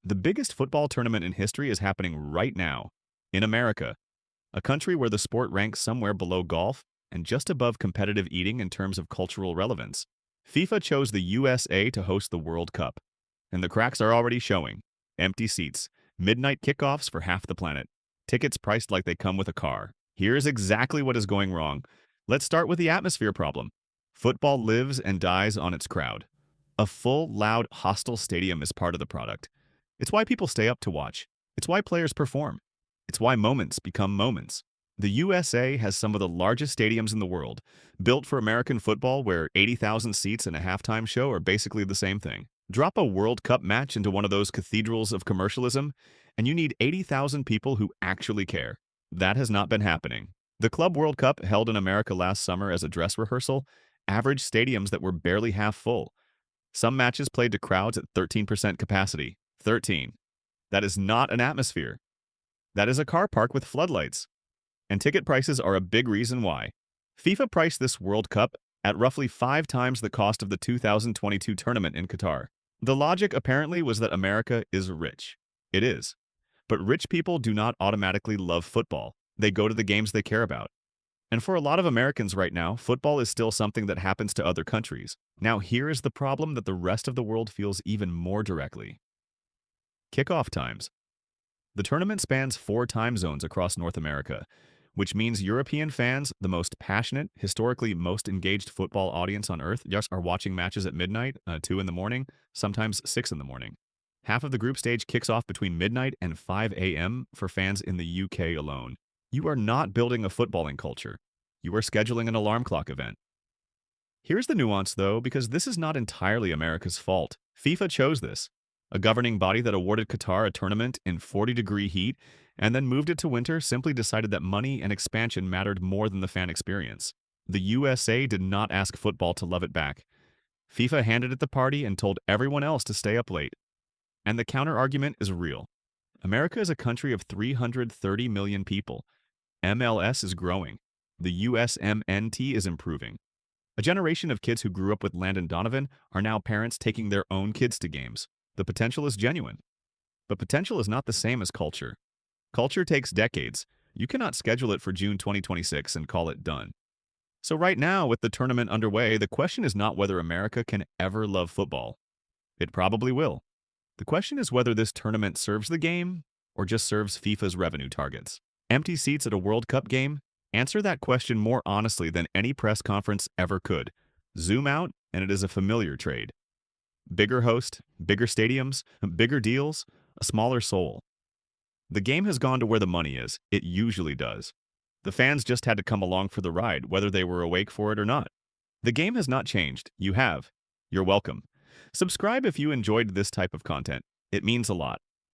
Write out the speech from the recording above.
The biggest football tournament in history is happening right now, in America, a country where the sport ranks somewhere below golf and just above competitive eating in terms of cultural relevance. FIFA chose the USA to host the World Cup, and the cracks are already showing. Empty seats, midnight kickoffs for half the planet, tickets priced like they come with a car. Here's exactly what is going wrong. Let's start with the atmosphere problem. Football lives and dies on its crowd. A full, loud, hostile stadium is part of the product. It's why people stay up to watch. It's why players perform. It's why moments become moments. The USA has some of the largest stadiums in the world, built for American football where 80,000 seats and a halftime show are basically the same thing. Drop a World Cup match into one of those cathedrals of commercialism, and you need 80,000 people who actually care. That has not been happening. The Club World Cup, held in America last summer as a dress rehearsal, averaged stadiums that were barely half full. Some matches played to crowds at 13% capacity. 13. That is not an atmosphere. That is a car park with floodlights. And ticket prices are a big reason why. FIFA priced this World Cup at roughly 5 times the cost of the 2022 tournament in Qatar. The logic apparently was that America is rich. It is. But rich people do not automatically love football. They go to the games they care about. And for a lot of Americans right now, football is still something that happens to other countries. Now here is the problem that the rest of the world feels even more directly. Kickoff times. The tournament spans 4 time zones across North America, which means European fans, the most passionate, historically most engaged football audience on earth, just are watching matches at midnight, 2 in the morning, sometimes 6 in the morning. Half of the group stage kicks off between midnight and 5 a.m. for fans in the UK alone. You are not building a footballing culture. You are scheduling an alarm clock event. Here's the nuance, though, because this is not entirely America's fault. FIFA chose this. A governing body that awarded Qatar a tournament in 40-degree heat and then moved it to winter simply decided that money and expansion mattered more than the fan experience. The USA did not ask football to love it back. FIFA handed it the party and told everyone else to stay up late. And the counter-argument is real. America is a country of 330 million people. MLS is growing. The USMNT is improving. A generation of kids who grew up with Landon Donovan are now parents taking their own kids to games. The potential is genuine. But potential is not the same as culture. Culture takes decades. You cannot schedule it for June 2026 and call it done. So right now, with the tournament underway, the question is not whether America can ever love football. It probably will. The question is whether this tournament serves the game or just serves FIFA's revenue targets. Empty seats at a World Cup game? Answer that question more honestly than any press conference ever could. Zoom out, and it is a familiar trade. Bigger host, bigger stadiums, bigger deals, a smaller soul. The game has gone to where the money is. It usually does. The fans just had to come along for the ride, whether they were awake for it or not. The game has not changed. You have. You're welcome. Subscribe if you enjoyed this type of content. It means a lot.